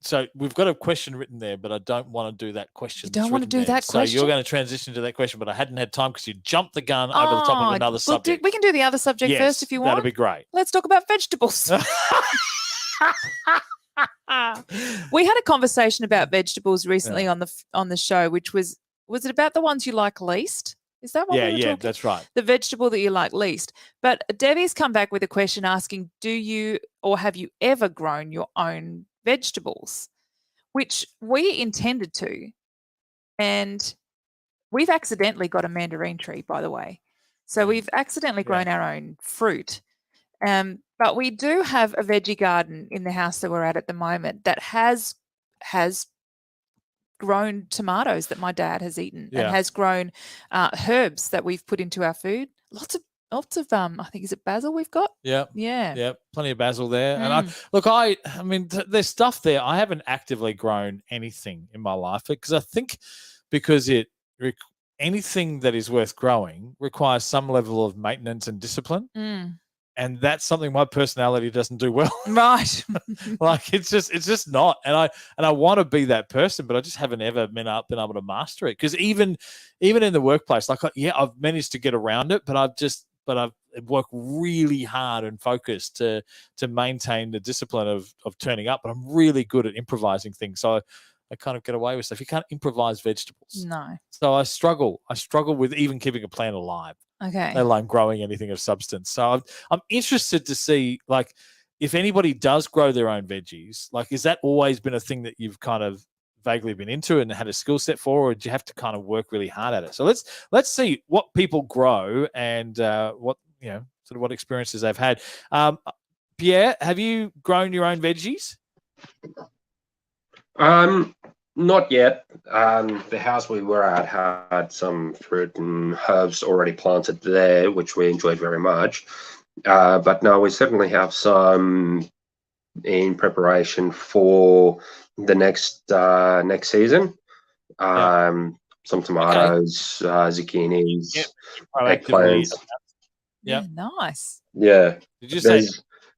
So we've got a question written there, but I don't want to do that question. You don't want to do that question? So you're going to transition to that question, but I hadn't had time because you jumped the gun over the top of another subject. We can do the other subject first if you want. That'd be great. Let's talk about vegetables. We had a conversation about vegetables recently on the show, which was it about the ones you like least? Is that what we were talking? That's right. The vegetable that you like least. But Debbie's come back with a question asking, do you or have you ever grown your own vegetables? Which we intended to. And we've accidentally got a mandarin tree, by the way. So we've accidentally grown our own fruit. But we do have a veggie garden in the house that we're at the moment that has grown tomatoes that my dad has eaten and has grown herbs that we've put into our food. Lots of I think, is it basil we've got? Yeah. Plenty of basil there. And I mean, there's stuff there. I haven't actively grown anything in my life because I think anything that is worth growing requires some level of maintenance and discipline. And that's something my personality doesn't do well. Right. Like it's just not. And I want to be that person, but I just haven't ever been able to master it. Because even in the workplace, I've managed to get around it, but I've worked really hard and focused to maintain the discipline of turning up. But I'm really good at improvising things. So I kind of get away with stuff. You can't improvise vegetables. No. So I struggle with even keeping a plant alive. Okay. Let alone growing anything of substance. So I'm interested to see, if anybody does grow their own veggies, has that always been a thing that you've kind of vaguely been into and had a skill set for, or do you have to kind of work really hard at it? So let's see what people grow and what sort of what experiences they've had. Pierre, have you grown your own veggies? Not yet. The house we were at had some fruit and herbs already planted there, which we enjoyed very much. But no, we certainly have some in preparation for the next season. Some tomatoes, zucchinis, eggplants. Yeah, nice. Yeah. Did you say?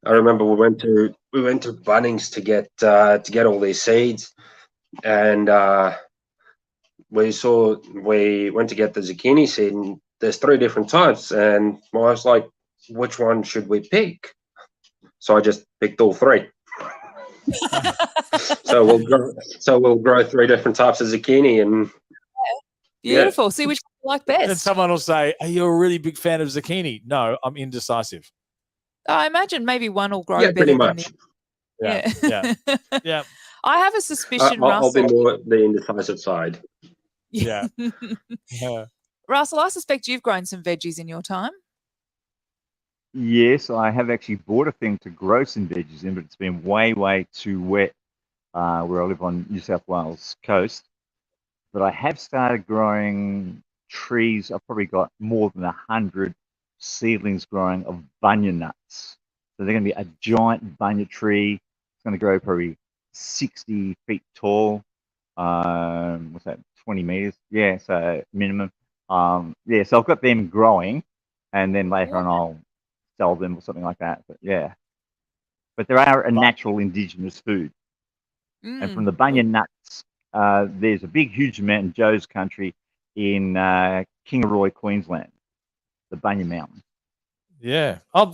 I remember we went to Bunnings to get all these seeds. And we went to get the zucchini seed, and there's 3 different types. And my wife's like, which one should we pick? So I just picked all 3. So we'll grow 3 different types of zucchini. And beautiful. See which you like best. And someone will say, are you a really big fan of zucchini? No, I'm indecisive. I imagine maybe one will grow better pretty much. than the other. Yeah. I have a suspicion, I'll Russell. be more the indecisive side. Yeah. Russell, I suspect you've grown some veggies in your time. Yes, I have actually bought a thing to grow some veggies in, but it's been way, way too wet where I live on New South Wales coast. But I have started growing trees. I've probably got more than 100 seedlings growing of bunya nuts. So they're going to be a giant bunya tree. It's going to grow probably 60 feet tall. What's that? 20 meters? Yeah, so minimum. Yeah, so I've got them growing, and then later on I'll sell them or something like that. But yeah, but they are a natural indigenous food. And from the bunya nuts, there's a big, huge amount in Joe's country in Kingaroy, Queensland, the Bunya Mountain. Yeah. I'm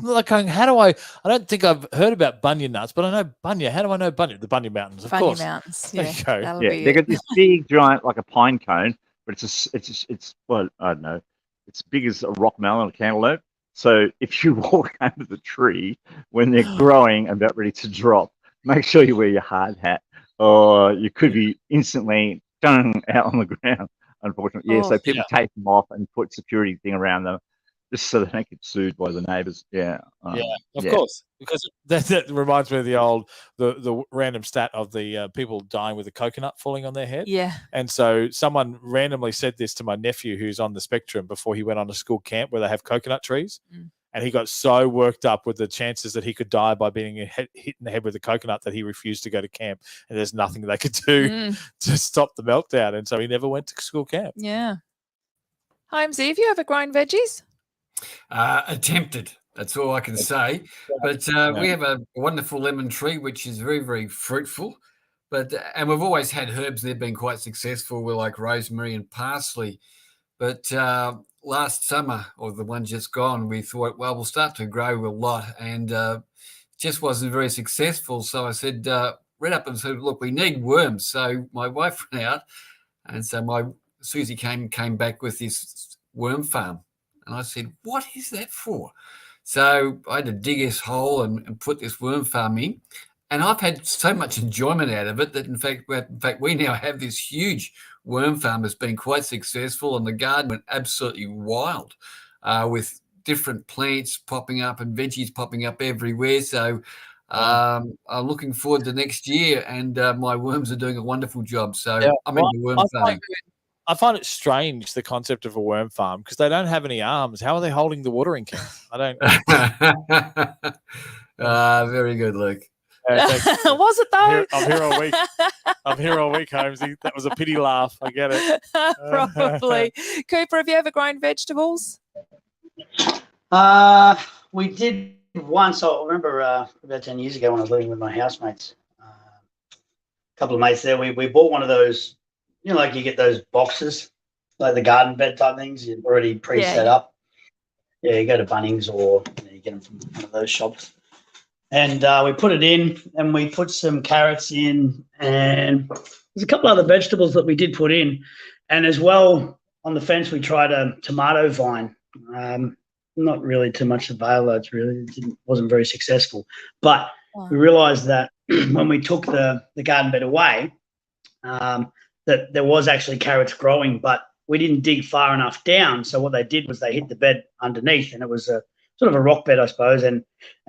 like going, how do I don't think I've heard about bunya nuts, but I know bunya. How do I know bunya? The Bunya Mountains, of course. Bunya Mountains, There yeah. you go. That'll Yeah, be they've it. got this big, giant, like a pine cone, but it's well, I don't know, it's big as a rock melon or a cantaloupe. So if you walk under the tree when they're growing and about ready to drop, make sure you wear your hard hat, or you could be instantly out on the ground. Unfortunately, yeah. Oh. So people take them off and put security thing around them, just so they don't get sued by the neighbours. Yeah. Of course, because that reminds me of the random stat of the people dying with a coconut falling on their head. Yeah. And so someone randomly said this to my nephew who's on the spectrum before he went on a school camp where they have coconut trees. And he got so worked up with the chances that he could die by being hit in the head with a coconut that he refused to go to camp. And there's nothing they could do to stop the meltdown. And so he never went to school camp. Yeah. Holmesy, have you ever grown veggies? Attempted. That's all I can say. But we have a wonderful lemon tree, which is very, very fruitful. And we've always had herbs that have been quite successful. We're like rosemary and parsley. But last summer, or the one just gone, we thought, well, we'll start to grow a lot, and just wasn't very successful. So I said, read up and said, look, we need worms. So my wife went out, and so Susie came back with this worm farm. And I said, what is that for? So I had to dig this hole and put this worm farm in. And I've had so much enjoyment out of it that, in fact, we now have this huge worm farm that's been quite successful, and the garden went absolutely wild with different plants popping up and veggies popping up everywhere. So I'm looking forward to next year, and my worms are doing a wonderful job. So I'm into worm farming. I find it strange, the concept of a worm farm, because they don't have any arms. How are they holding the watering can? I don't. Very good, Luke. Was it though? I'm here all week. I'm here all week, Holmesy. That was a pity laugh. I get it. Probably. Cooper, have you ever grown vegetables? We did once. I remember about 10 years ago when I was living with my housemates. A couple of mates there. We bought one of those, you know, like you get those boxes, like the garden bed type things, you're already pre-set up. Yeah, you go to Bunnings or you get them from one of those shops. And we put it in, and we put some carrots in, and there's a couple other vegetables that we did put in. And as well, on the fence, we tried a tomato vine. Not really too much avail, it wasn't very successful. But we realised that when we took the garden bed away, that there was actually carrots growing, but we didn't dig far enough down. So what they did was they hit the bed underneath, and it was a sort of a rock bed, I suppose, and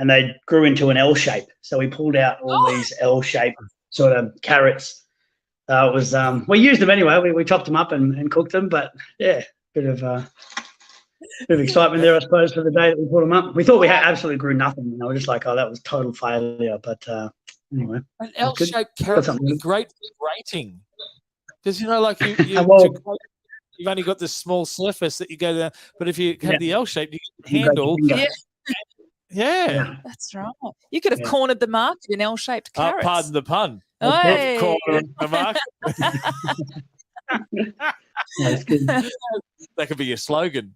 they grew into an L shape. So we pulled out all these L-shaped sort of carrots. It was we used them anyway. We chopped them up and cooked them, but yeah, bit of excitement there, I suppose, for the day that we put them up. We thought we had absolutely grew nothing. And I was just like, oh, that was total failure. But anyway, an L-shaped carrot would be great for grating, because like you've only got this small surface that you go down, but if you have the L shape, you can handle. Yeah, that's right. You could have cornered the market in L-shaped carrots. Pardon the pun. Hey. Cornered the market. That's good. That could be your slogan.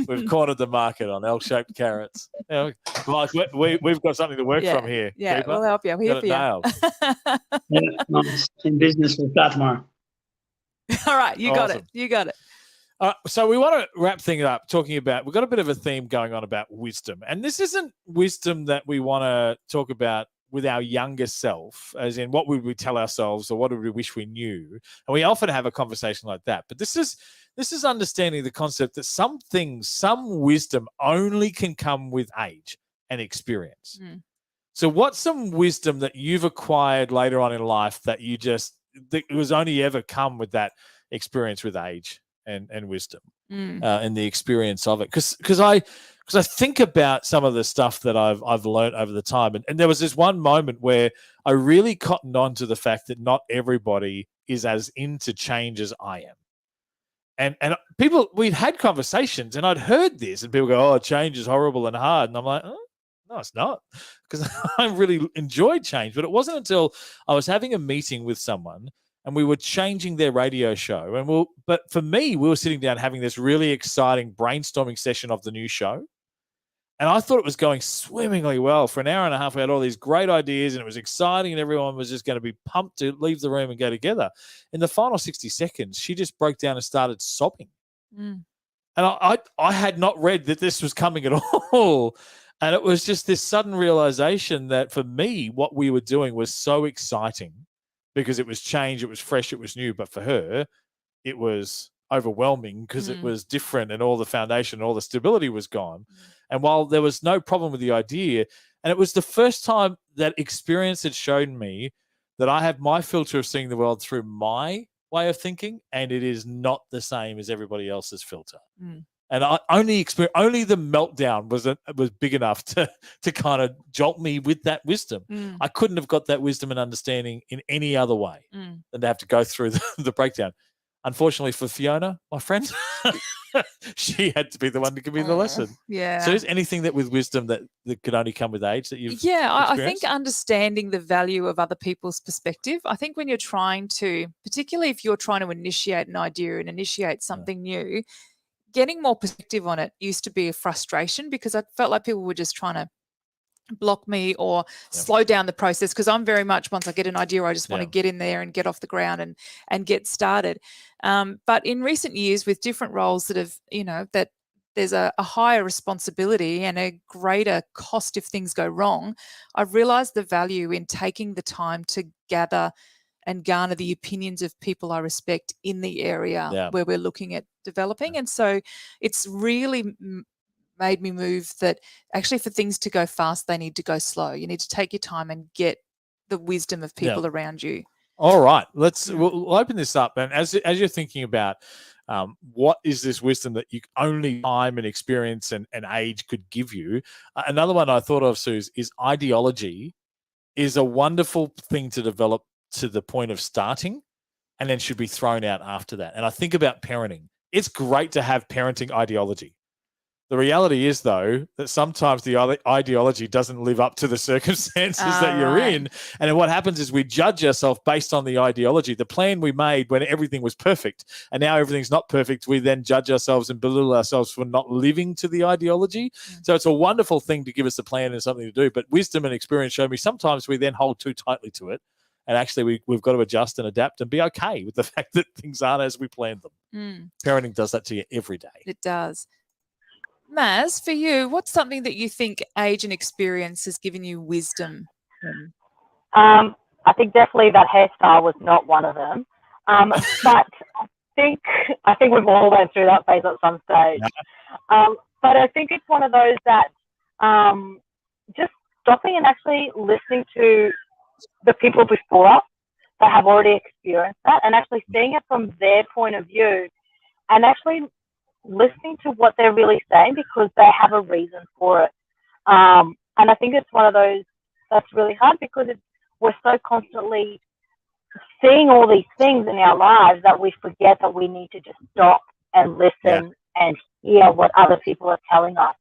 We've cornered the market on L-shaped carrots. Like we've got something to work from here. Yeah, Keeper. we'll help you. We're here for you. Nailed. Nice. In business, we'll start tomorrow. All right, you got it. You got it. So we want to wrap things up talking about, we've got a bit of a theme going on about wisdom. And this isn't wisdom that we want to talk about with our younger self, as in what would we tell ourselves or what would we wish we knew. And we often have a conversation like that. But this is understanding the concept that some things, some wisdom only can come with age and experience. So what's some wisdom that you've acquired later on in life that that was only ever come with that experience with age and wisdom and the experience of it? Because I think about some of the stuff that I've learned over the time, and there was this one moment where I really cottoned on to the fact that not everybody is as into change as I am. And people, we'd had conversations and I'd heard this and people go, oh, change is horrible and hard. And I'm like, oh, no, it's not, because I really enjoyed change. But it wasn't until I was having a meeting with someone and we were changing their radio show. But for me, we were sitting down having this really exciting brainstorming session of the new show. And I thought it was going swimmingly well. For an hour and a half, we had all these great ideas and it was exciting and everyone was just going to be pumped to leave the room and go together. In the final 60 seconds, she just broke down and started sobbing. And I had not read that this was coming at all. And it was just this sudden realization that for me, what we were doing was so exciting because it was change, it was fresh, it was new. But for her, it was overwhelming because it was different and all the foundation, all the stability was gone. And while there was no problem with the idea, and it was the first time that experience had shown me that I have my filter of seeing the world through my way of thinking, and it is not the same as everybody else's filter. And I only the meltdown was big enough to kind of jolt me with that wisdom. I couldn't have got that wisdom and understanding in any other way than to have to go through the breakdown. Unfortunately for Fiona, my friend, she had to be the one to give me the lesson. Yeah. So is anything that with wisdom that could only come with age that you've I think understanding the value of other people's perspective. I think when you're trying to, particularly if you're trying to initiate an idea and initiate something new, getting more perspective on it used to be a frustration because I felt like people were just trying to block me or slow down the process, because I'm very much, once I get an idea, I just want to get in there and get off the ground and get started. But in recent years, with different roles that have, that there's a higher responsibility and a greater cost if things go wrong, I've realized the value in taking the time to gather and garner the opinions of people I respect in the area where we're looking at developing. And so it's really made me move that actually for things to go fast, they need to go slow. You need to take your time and get the wisdom of people around you. All right, we'll open this up. And as you're thinking about what is this wisdom that you only time and experience and age could give you, another one I thought of, Suze, is ideology is a wonderful thing to develop to the point of starting and then should be thrown out after that. And I think about parenting. It's great to have parenting ideology. The reality is, though, that sometimes the ideology doesn't live up to the circumstances that you're in. And then what happens is we judge ourselves based on the ideology, the plan we made when everything was perfect. And now everything's not perfect. We then judge ourselves and belittle ourselves for not living to the ideology. So it's a wonderful thing to give us a plan and something to do. But wisdom and experience show me sometimes we then hold too tightly to it. And actually, we've got to adjust and adapt and be okay with the fact that things aren't as we planned them. Parenting does that to you every day. It does. Maz, for you, what's something that you think age and experience has given you wisdom? I think definitely that hairstyle was not one of them. But I think we've all went through that phase at some stage. But I think it's one of those that just stopping and actually listening to the people before us that have already experienced that and actually seeing it from their point of view and actually listening to what they're really saying because they have a reason for it. And I think it's one of those that's really hard because we're so constantly seeing all these things in our lives that we forget that we need to just stop and listen and hear what other people are telling us.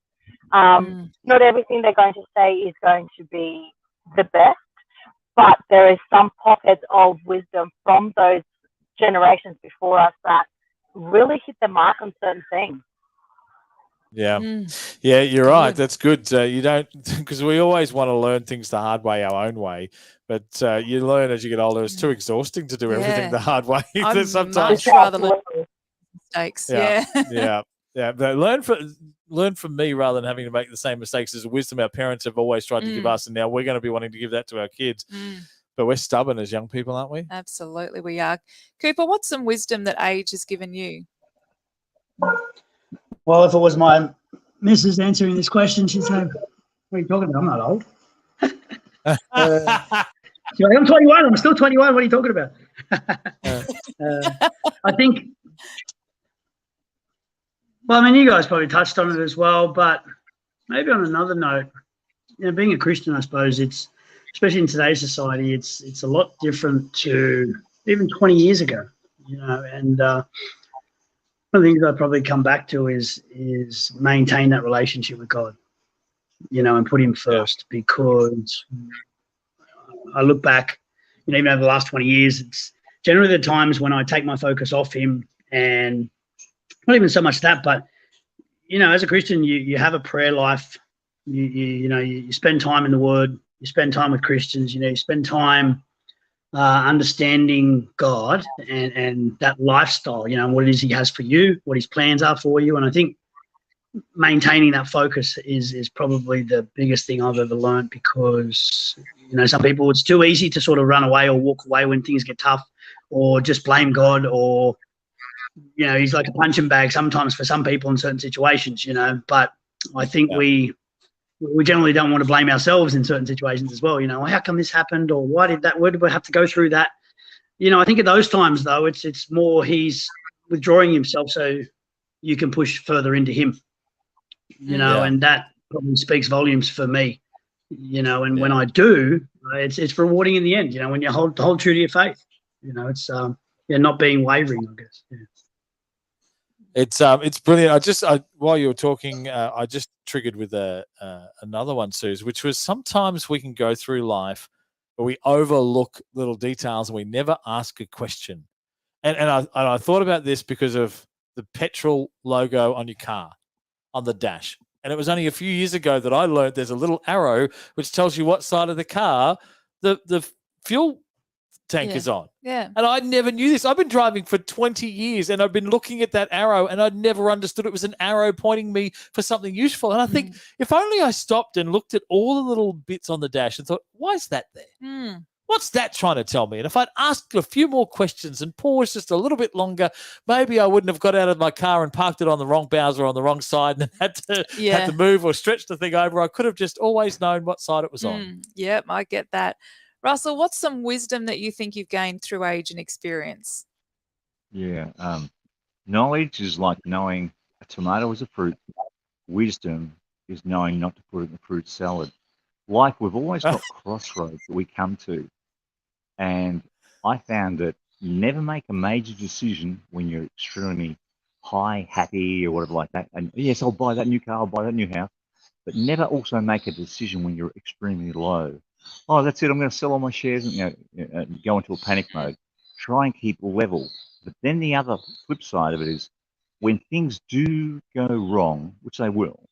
Not everything they're going to say is going to be the best, but there is some pockets of wisdom from those generations before us that really hit the mark on certain things. Yeah, you're right. That's good. You don't, because we always want to learn things the hard way, our own way. But you learn as you get older. It's too exhausting to do everything the hard way. I'd Sometimes much rather learn mistakes. But learn from me rather than having to make the same mistakes as wisdom our parents have always tried to give us, and now we're going to be wanting to give that to our kids. But we're stubborn as young people, aren't we? Absolutely, we are. Cooper, what's some wisdom that age has given you? Well, if it was my missus answering this question, she'd say, what are you talking about? I'm not old. She's like, I'm 21. I'm still 21. What are you talking about? I think, well, I mean, you guys probably touched on it as well, but maybe on another note, being a Christian, I suppose it's, especially in today's society, it's a lot different to even 20 years ago, and one of the things I'd probably come back to is maintain that relationship with God, and put him first, because I look back, even over the last 20 years, it's generally the times when I take my focus off him, and not even so much that, but, as a Christian, you have a prayer life, you spend time in the Word, you spend time with Christians, you spend time understanding God and that lifestyle, and what it is he has for you, what his plans are for you. And I think maintaining that focus is probably the biggest thing I've ever learned, because, some people, it's too easy to sort of run away or walk away when things get tough, or just blame God, or, he's like a punching bag sometimes for some people in certain situations, but I think we generally don't want to blame ourselves in certain situations as well. How come this happened, or why did we have to go through that? I think at those times, though, it's more he's withdrawing himself so you can push further into him, and that probably speaks volumes for me, and when I do, it's rewarding in the end, when you hold true to your faith, it's not being wavering, I guess. Yeah. It's brilliant. While you were talking, I just triggered with another one, Suze, which was sometimes we can go through life where we overlook little details and we never ask a question. And I thought about this because of the petrol logo on your car, on the dash. And it was only a few years ago that I learned there's a little arrow which tells you what side of the car the fuel tank is on. Yeah. And I never knew this. I've been driving for 20 years and I've been looking at that arrow and I'd never understood it was an arrow pointing me for something useful. And I think if only I stopped and looked at all the little bits on the dash and thought, why is that there? What's that trying to tell me? And if I'd asked a few more questions and paused just a little bit longer, maybe I wouldn't have got out of my car and parked it on the wrong Bowser on the wrong side and had to move or stretch the thing over. I could have just always known what side it was on. Yep, I get that. Russell, what's some wisdom that you think you've gained through age and experience? Yeah. Knowledge is like knowing a tomato is a fruit. Wisdom is knowing not to put it in the fruit salad. Life, we've always got crossroads that we come to. And I found that you never make a major decision when you're extremely high, happy, or whatever like that. And yes, I'll buy that new car, I'll buy that new house. But never also make a decision when you're extremely low. Oh, that's it, I'm going to sell all my shares and go into a panic mode. Try and keep level. But then the other flip side of it is when things do go wrong, which they will,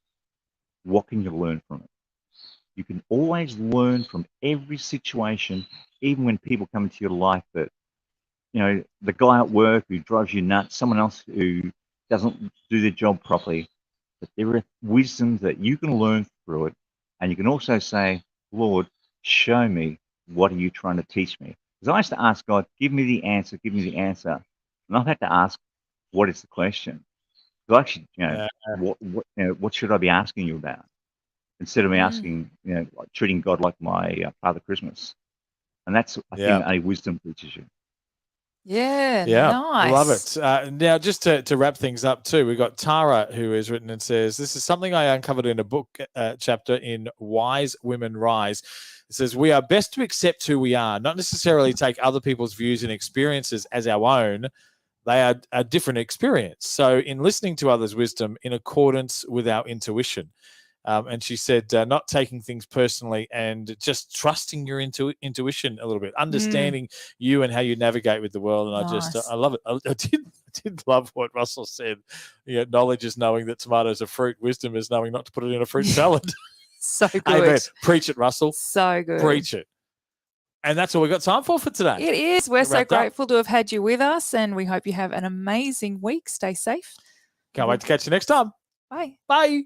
what can you learn from it? You can always learn from every situation, even when people come into your life that, the guy at work who drives you nuts, someone else who doesn't do their job properly. But there are wisdoms that you can learn through it. And you can also say, Lord, show me, what are you trying to teach me? Because I used to ask God, give me the answer, give me the answer. And I've had to ask, what is the question? So actually, what should I be asking you about? Instead of me asking, like treating God like my Father Christmas. And that's, I think, only wisdom teaches you. Yeah, I nice. love it. Now, just to wrap things up too, we've got Tara who has written and says, this is something I uncovered in a book chapter in Wise Women Rise. It says, we are best to accept who we are, not necessarily take other people's views and experiences as our own. They are a different experience. So in listening to others' wisdom in accordance with our intuition. And she said, not taking things personally and just trusting your intuition a little bit, understanding you and how you navigate with the world. And I love it. I did love what Russell said. Knowledge is knowing that tomatoes are fruit. Wisdom is knowing not to put it in a fruit salad. So good. Amen. Preach it, Russell. So good. Preach it. And that's all we've got time for today. It is. We're so grateful to have had you with us, and we hope you have an amazing week. Stay safe. Can't wait to catch you next time. Bye. Bye.